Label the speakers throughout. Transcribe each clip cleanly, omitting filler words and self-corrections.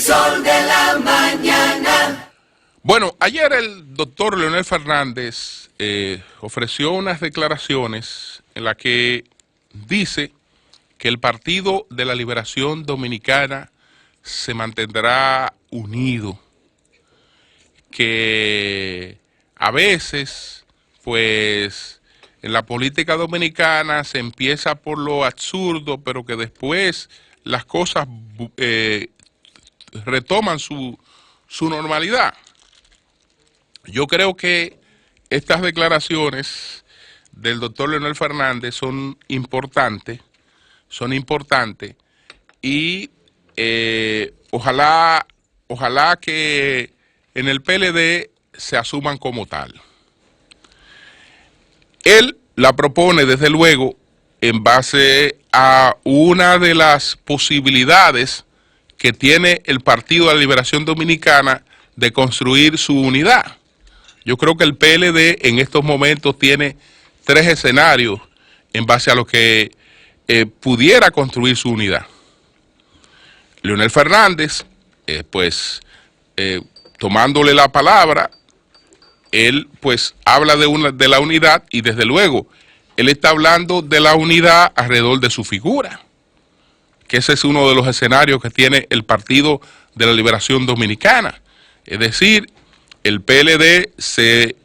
Speaker 1: sol de la mañana.
Speaker 2: Bueno, ayer el doctor Leonel Fernández ofreció unas declaraciones en las que dice que el Partido de la Liberación Dominicana se mantendrá unido, que a veces, pues, en la política dominicana se empieza por lo absurdo, pero que después las cosas retoman su normalidad. Yo creo que estas declaraciones del doctor Leonel Fernández son importantes y ojalá que en el PLD se asuman como tal. Él la propone, desde luego, en base a una de las posibilidades que tiene el Partido de la Liberación Dominicana de construir su unidad. Yo creo que el PLD en estos momentos tiene 3 escenarios en base a lo que pudiera construir su unidad. Leonel Fernández, tomándole la palabra, él pues habla de la unidad y desde luego él está hablando de la unidad alrededor de su figura, que ese es uno de los escenarios que tiene el Partido de la Liberación Dominicana. Es decir, el PLD se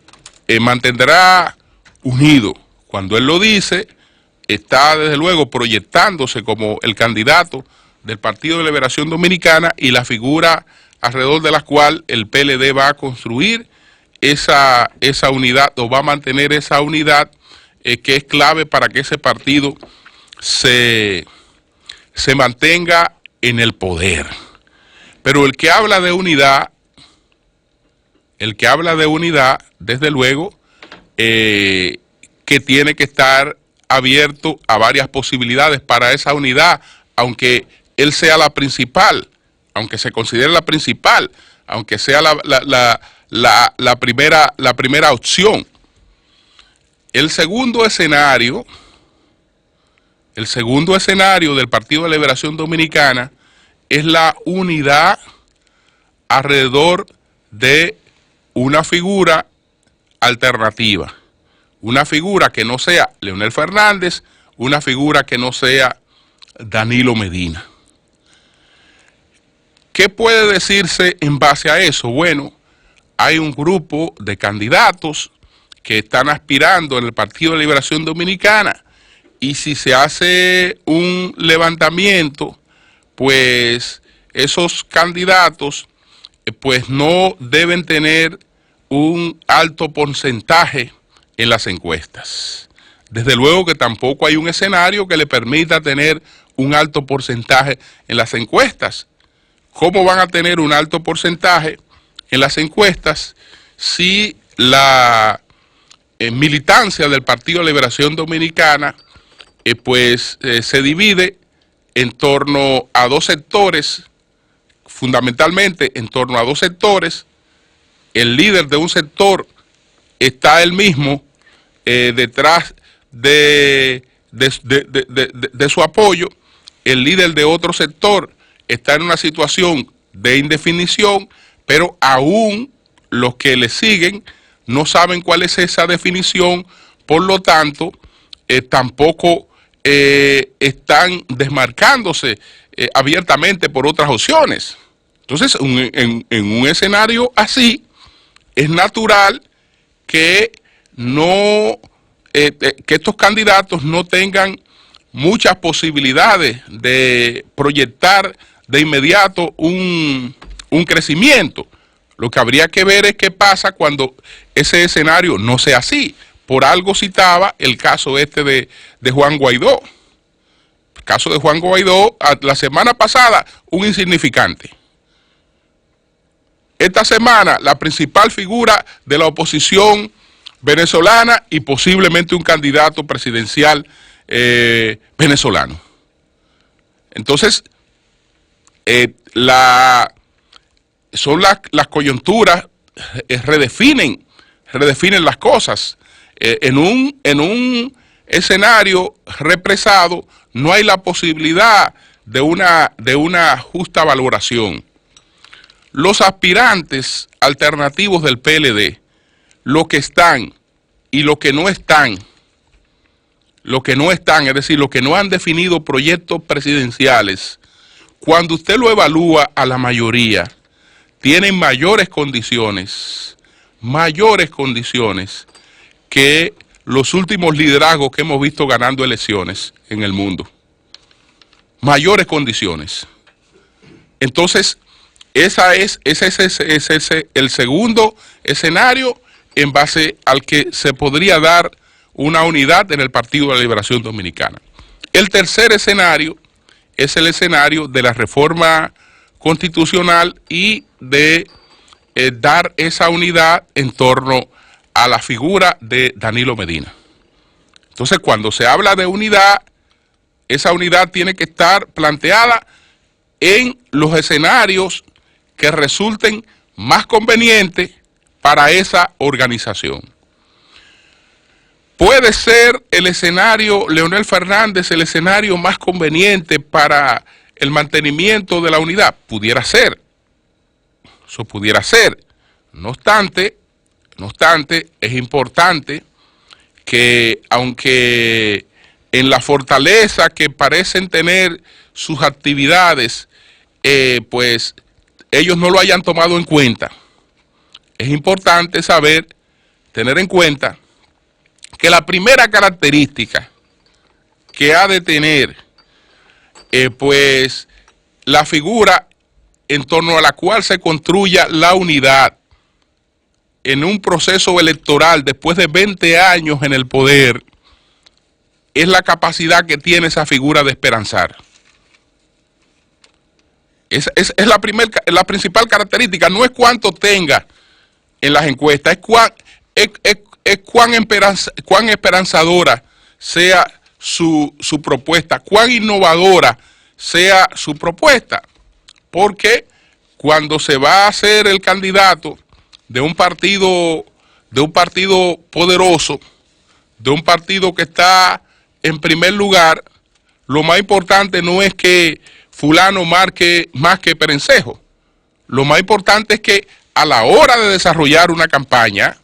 Speaker 2: mantendrá unido. Cuando él lo dice, está desde luego proyectándose como el candidato del Partido de la Liberación Dominicana y la figura alrededor de la cual el PLD va a construir esa unidad, o va a mantener esa unidad que es clave para que ese partido se mantenga en el poder. Pero el que habla de unidad, desde luego, que tiene que estar abierto a varias posibilidades para esa unidad, aunque él sea la principal, aunque se considere la principal, aunque sea la primera opción. El segundo escenario del Partido de la Liberación Dominicana es la unidad alrededor de una figura alternativa, una figura que no sea Leonel Fernández, una figura que no sea Danilo Medina. ¿Qué puede decirse en base a eso? Bueno, hay un grupo de candidatos que están aspirando en el Partido de Liberación Dominicana y si se hace un levantamiento, pues esos candidatos pues no deben tener un alto porcentaje en las encuestas. Desde luego que tampoco hay un escenario que le permita tener un alto porcentaje en las encuestas. ¿Cómo van a tener un alto porcentaje en las encuestas si la militancia del Partido de Liberación Dominicana se divide en torno a 2 sectores, fundamentalmente en torno a 2 sectores? El líder de un sector está él mismo detrás de su apoyo, el líder de otro sector está en una situación de indefinición, pero aún los que le siguen no saben cuál es esa definición, por lo tanto, tampoco están desmarcándose abiertamente por otras opciones. Entonces, en un escenario así, es natural que que estos candidatos no tengan muchas posibilidades de proyectar de inmediato un crecimiento. Lo que habría que ver es qué pasa cuando ese escenario no sea así. Por algo citaba el caso de Juan Guaidó. El caso de Juan Guaidó, la semana pasada, un insignificante. Esta semana, la principal figura de la oposición venezolana y posiblemente un candidato presidencial venezolano. Entonces, son las coyunturas, redefinen las cosas. En un escenario represado no hay la posibilidad de una justa valoración. los aspirantes alternativos del PLD, los que están y los que no están, es decir, los que no han definido proyectos presidenciales, cuando usted lo evalúa a la mayoría, tienen mayores condiciones que los últimos liderazgos que hemos visto ganando elecciones en el mundo. Mayores condiciones. Entonces, ese es el segundo escenario en base al que se podría dar una unidad en el Partido de la Liberación Dominicana. El tercer escenario es el escenario de la reforma constitucional y de dar esa unidad en torno a la figura de Danilo Medina. Entonces, cuando se habla de unidad, esa unidad tiene que estar planteada en los escenarios que resulten más convenientes para esa organización. ¿Puede ser el escenario Leonel Fernández el escenario más conveniente para el mantenimiento de la unidad? Pudiera ser. Eso pudiera ser. No obstante, es importante que, aunque en la fortaleza que parecen tener sus actividades, pues ellos no lo hayan tomado en cuenta. Es importante tener en cuenta que la primera característica que ha de tener, pues, la figura en torno a la cual se construya la unidad en un proceso electoral después de 20 años en el poder, es la capacidad que tiene esa figura de esperanzar. Es la principal característica. No es cuánto tenga en las encuestas, es cuán esperanzadora sea su propuesta, cuán innovadora sea su propuesta. Porque cuando se va a hacer el candidato de un partido poderoso, de un partido que está en primer lugar, lo más importante no es que fulano marque más que Perencejo. Lo más importante es que a la hora de desarrollar una campaña,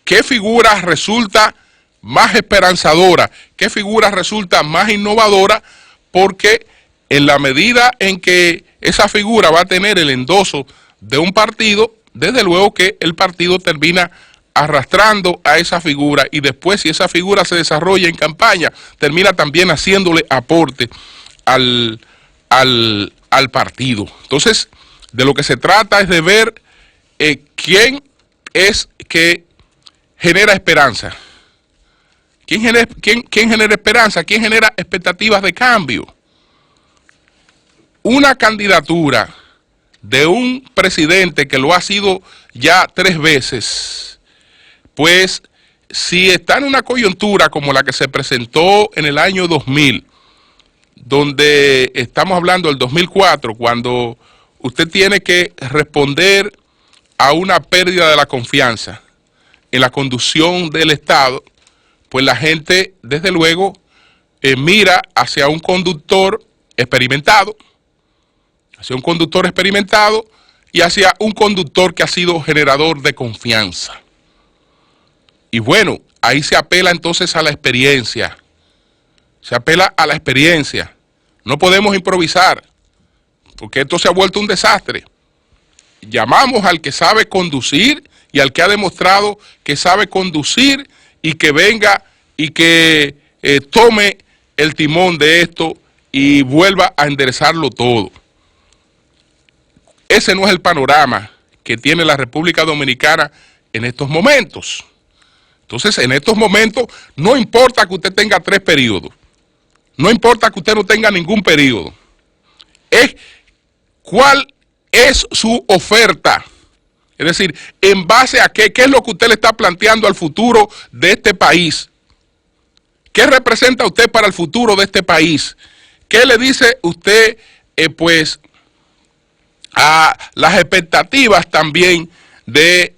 Speaker 2: ¿qué figura resulta más esperanzadora? ¿Qué figura resulta más innovadora? Porque en la medida en que esa figura va a tener el endoso de un partido, desde luego que el partido termina arrastrando a esa figura, y después, si esa figura se desarrolla en campaña, termina también haciéndole aporte al partido. Entonces, de lo que se trata es de ver quién es que genera esperanza. ¿Quién genera esperanza? ¿Quién genera expectativas de cambio? Una candidatura de un presidente que lo ha sido ya 3 veces, pues si está en una coyuntura como la que se presentó en el año 2000, donde estamos hablando del 2004, cuando usted tiene que responder a una pérdida de la confianza en la conducción del Estado, pues la gente, desde luego, mira hacia un conductor experimentado, y hacia un conductor que ha sido generador de confianza. Y bueno, ahí se apela entonces a la experiencia. Se apela a la experiencia. No podemos improvisar, porque esto se ha vuelto un desastre. Llamamos al que sabe conducir y al que ha demostrado que sabe conducir, y que venga y que tome el timón de esto y vuelva a enderezarlo todo. Ese no es el panorama que tiene la República Dominicana en estos momentos. Entonces, en estos momentos, no importa que usted tenga 3 periodos, no importa que usted no tenga ningún periodo, es cuál es su oferta. Es decir, en base a qué es lo que usted le está planteando al futuro de este país. ¿Qué representa usted para el futuro de este país? ¿Qué le dice usted, pues, a las expectativas también de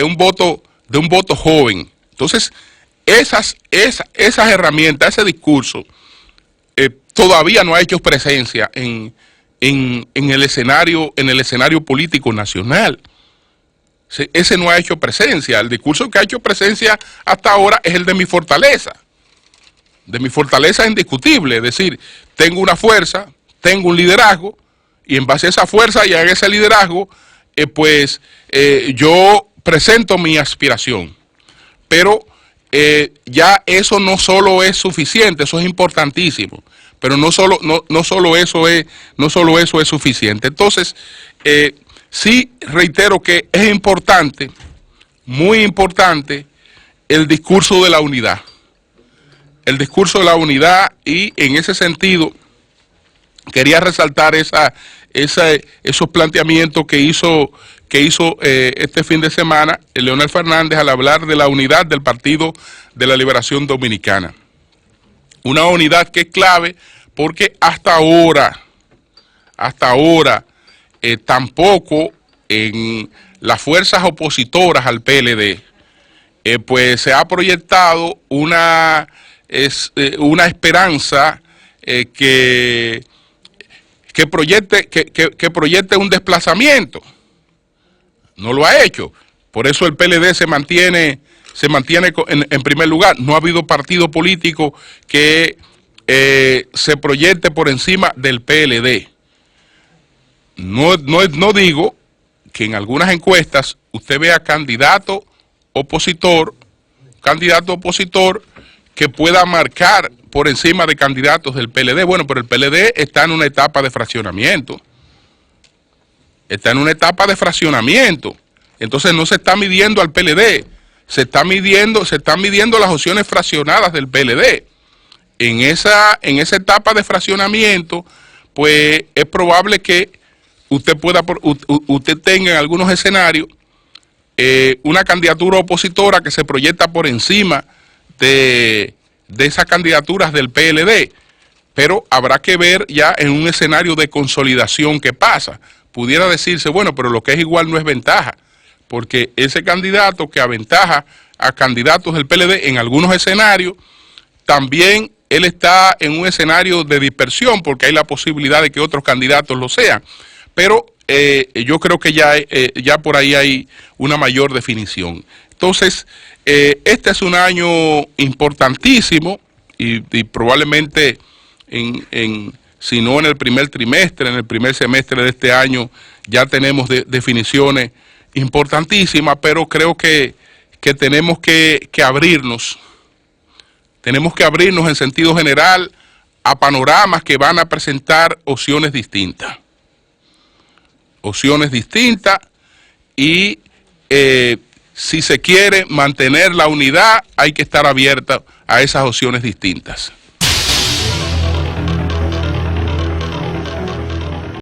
Speaker 2: un voto joven? Entonces, esas herramientas, ese discurso, todavía no ha hecho presencia en en el escenario político nacional. Ese no ha hecho presencia. El discurso que ha hecho presencia hasta ahora es el de mi fortaleza. De mi fortaleza indiscutible, es decir, tengo una fuerza, tengo un liderazgo, y en base a esa fuerza y a ese liderazgo, yo presento mi aspiración. Pero ya eso no solo es suficiente, eso es importantísimo, pero no solo eso es suficiente. Entonces, sí reitero que es importante, muy importante, el discurso de la unidad. El discurso de la unidad, y en ese sentido quería resaltar esos planteamientos que hizo este fin de semana Leonel Fernández al hablar de la unidad del Partido de la Liberación Dominicana. Una unidad que es clave porque hasta ahora, tampoco en las fuerzas opositoras al PLD, pues se ha proyectado una esperanza que proyecte un desplazamiento. No lo ha hecho. Por eso el PLD se mantiene en primer lugar. No ha habido partido político que se proyecte por encima del PLD. No digo que en algunas encuestas usted vea candidato opositor que pueda marcar por encima de candidatos del PLD. Bueno, pero el PLD está en una etapa de fraccionamiento. Entonces no se está midiendo al PLD, se están midiendo las opciones fraccionadas del PLD. En esa etapa de fraccionamiento, pues es probable que usted tenga en algunos escenarios una candidatura opositora que se proyecta por encima de esas candidaturas del PLD, pero habrá que ver ya en un escenario de consolidación qué pasa. Pudiera decirse, bueno, pero lo que es igual no es ventaja, porque ese candidato que aventaja a candidatos del PLD en algunos escenarios, también él está en un escenario de dispersión, porque hay la posibilidad de que otros candidatos lo sean, pero yo creo que ya por ahí hay una mayor definición. Entonces, este es un año importantísimo y probablemente si no en el primer trimestre, en el primer semestre de este año ya tenemos definiciones importantísimas, pero creo que tenemos que abrirnos. Tenemos que abrirnos en sentido general a panoramas que van a presentar opciones distintas. Y si se quiere mantener la unidad, hay que estar abierta a esas opciones distintas.